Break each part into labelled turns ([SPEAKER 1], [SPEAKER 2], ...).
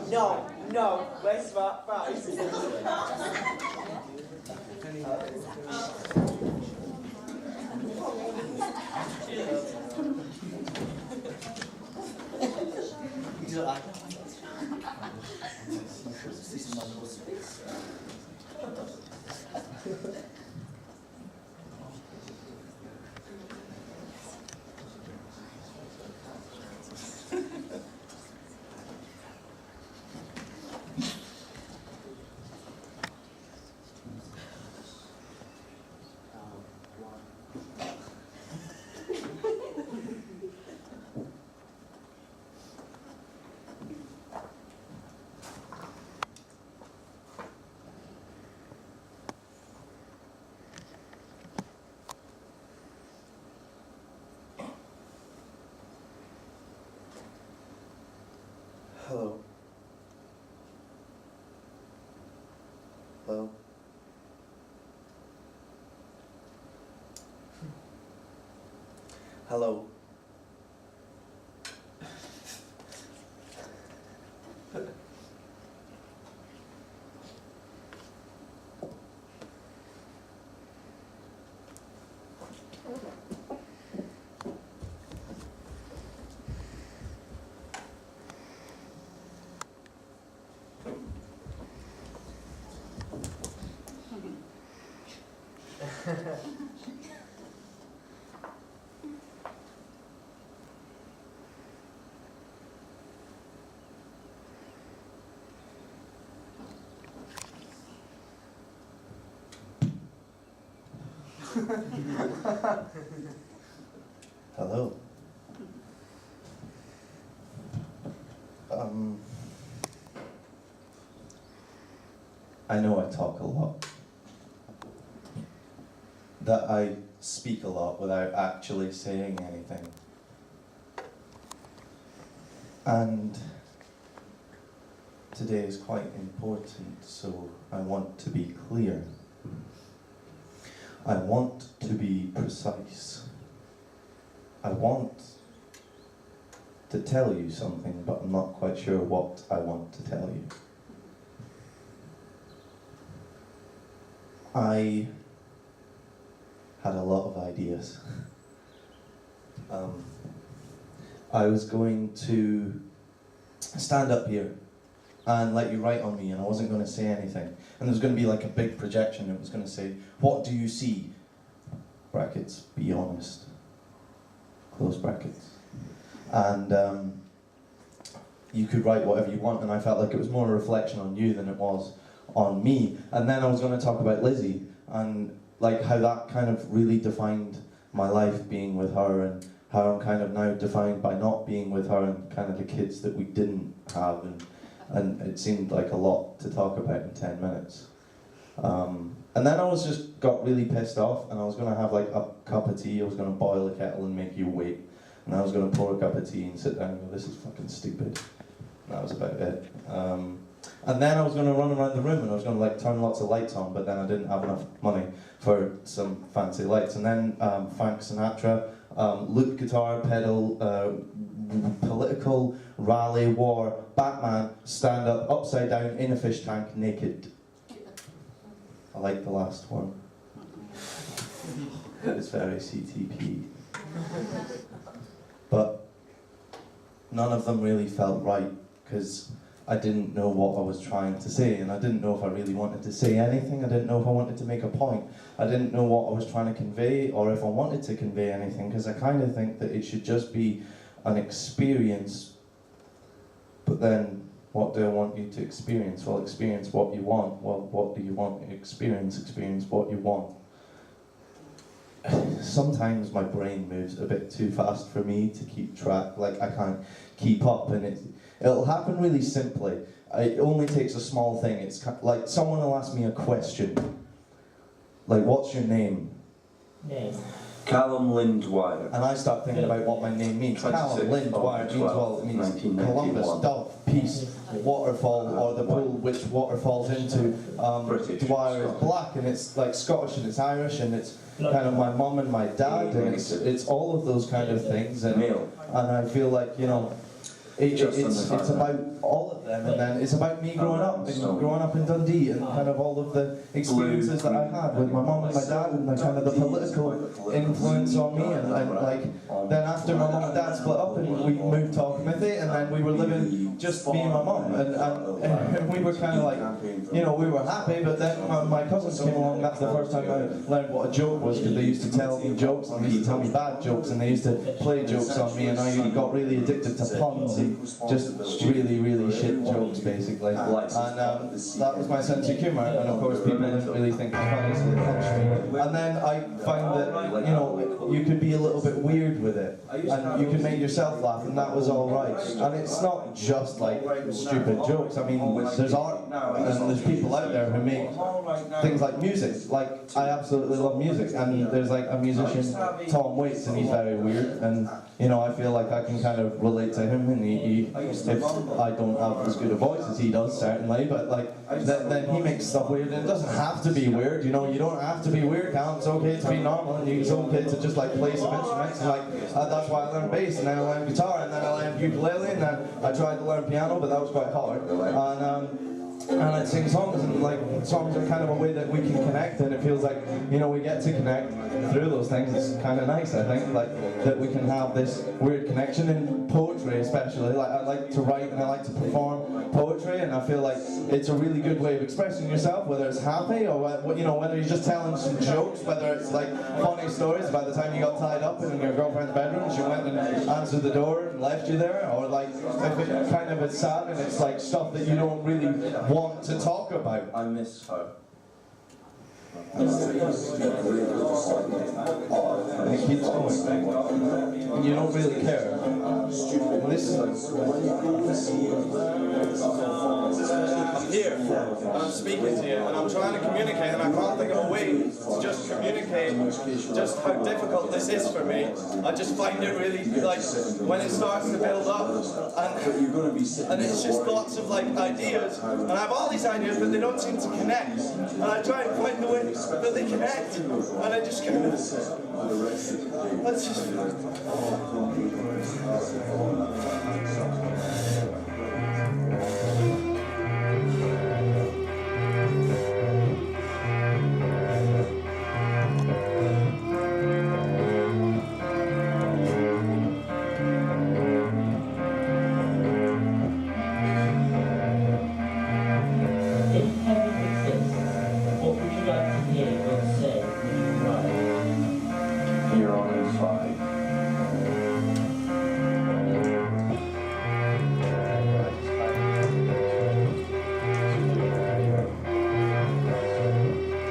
[SPEAKER 1] No, no, let's not fight. Hello. Hello. Hello. Hello. I know I talk a lot. That I speak a lot without actually saying anything. And today is quite important, so I want to be clear. I want to be precise. I want to tell you something, but I'm not quite sure what I want to tell you. I had a lot of ideas. I was going to stand up here and let you write on me, and I wasn't going to say anything. And there was going to be like a big projection that was going to say, "What do you see?" Brackets, be honest. Close brackets. And you could write whatever you want, and I felt like it was more a reflection on you than it was on me. And then I was going to talk about Lizzie, and like how that kind of really defined my life being with her, and how I'm kind of now defined by not being with her, and kind of the kids that we didn't have, and it seemed like a lot to talk about in 10 minutes. And then I was just got really pissed off, and I was going to have like a cup of tea. I was going to boil a kettle and make you wait, and I was going to pour a cup of tea and sit down and go, "This is fucking stupid." And that was about it. And then I was going to run around the room, and I was going to like turn lots of lights on, but then I didn't have enough money for some fancy lights. And then Frank Sinatra, loop guitar, pedal, political, rally, war, Batman, stand up, upside down, in a fish tank, naked. I like the last one. It's very CTP. But none of them really felt right, because I didn't know what I was trying to say, and I didn't know if I really wanted to say anything. I didn't know if I wanted to make a point. I didn't know what I was trying to convey, or if I wanted to convey anything, because I kind of think that it should just be an experience. But then, what do I want you to experience? Well, experience what you want. Well, what do you want to experience? Experience what you want. Sometimes my brain moves a bit too fast for me to keep track. Like, I can't keep up, and it'll happen really simply. It only takes a small thing. It's like someone will ask me a question. Like, "What's your name?"
[SPEAKER 2] Name. Callum Lynn Dwyer.
[SPEAKER 1] And I start thinking about what my name means. Callum Lynn Dwyer means, well, it means Columbus, dove, peace, waterfall, or the pool which water falls into. Dwyer is black, and it's like Scottish, and it's Irish, and it's kind of my mum and my dad, and it's all of those kind of things. And I feel like, you know, it's about all of them, and then it's about me growing up in Dundee, and kind of all of the experiences that I had with my mum and my dad, and the kind of the political influence on me, and like then after my mum and dad split up and we moved to Auchmuty, and then we were living just me and my mum, and we were kind of like, you know, we were happy, but then my cousins came along. That's the first time I learned what a joke was, because they used to tell me jokes, and they used to tell me bad jokes, and they used to play jokes on me, and I got really addicted to puns and just really shit jokes, basically. And that was my sense of humour, and of course people didn't really think it was funny, so they punched me. And then I found that, you know, you could be a little bit weird with it, and you could make yourself laugh, and that was alright. And it's not just like stupid jokes. I mean, there's art, and there's people out there who make things like music. Like, I absolutely love music, and there's like a musician, Tom Waits, and he's very weird, and you know, I feel like I can kind of relate to him, and if I don't have as good a voice as he does, certainly, but like, then he makes stuff weird, and it doesn't have to be weird, you know, you don't have to be weird, Callum. It's okay to be normal, and it's okay to just like play some instruments, and like, that's why I learned bass, and then I learned guitar, and then I learned ukulele, and then I tried to learn piano, but that was quite hard, and I'd sing songs, and like, songs are kind of a way that we can connect, and it feels like, you know, we get to connect through those things. It's kind of nice, I think, like, that we can have this weird connection in poetry, especially. Like, I like to write, and I like to perform poetry, and I feel like it's a really good way of expressing yourself, whether it's happy, or, you know, whether you're just telling some jokes, whether it's like funny stories by the time you got tied up in your girlfriend's bedroom, she went and answered the door and left you there, or like, if it kind of is sad, and it's like stuff that you don't really want to talk about.
[SPEAKER 2] I miss her.
[SPEAKER 1] And it keeps going. And you don't really care. And this I'm here, and I'm speaking to you, and I'm trying to communicate, and I can't think of a way to just communicate just how difficult this is for me. I just find it really, like, when it starts to build up, and it's just lots of like ideas, and I have all these ideas, but they don't seem to connect, and I try and find the way that they connect, and I just kind of, let's just...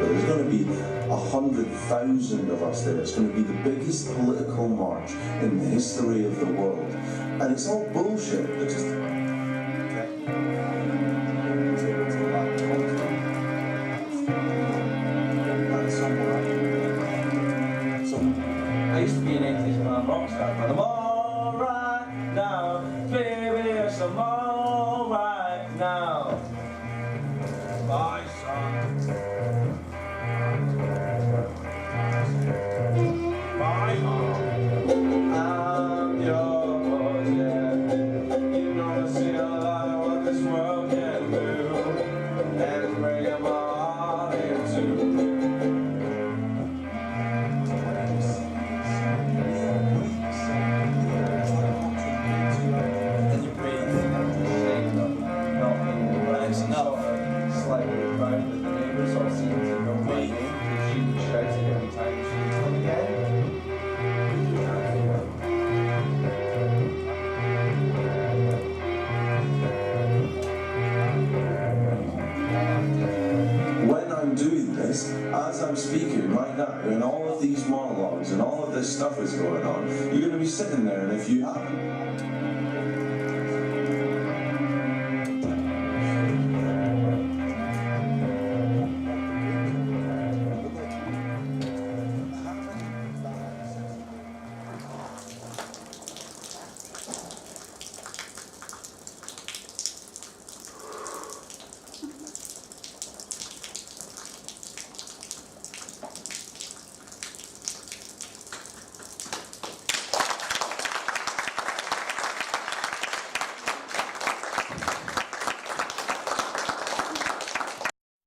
[SPEAKER 2] There's going to be 100,000 of us there. It's going to be the biggest political march in the history of the world. And it's all bullshit. It's just...
[SPEAKER 3] I used to be an 80s man rock star, but I'm alright now, baby, yes, I'm alright now. Bye, son. Bye, mom. I'm yours, yeah. You know I see a lot of what this world can do, and it's bringing my heart into.
[SPEAKER 2] As I'm speaking right now, and all of these monologues and all of this stuff is going on, you're going to be sitting there, and if you haven't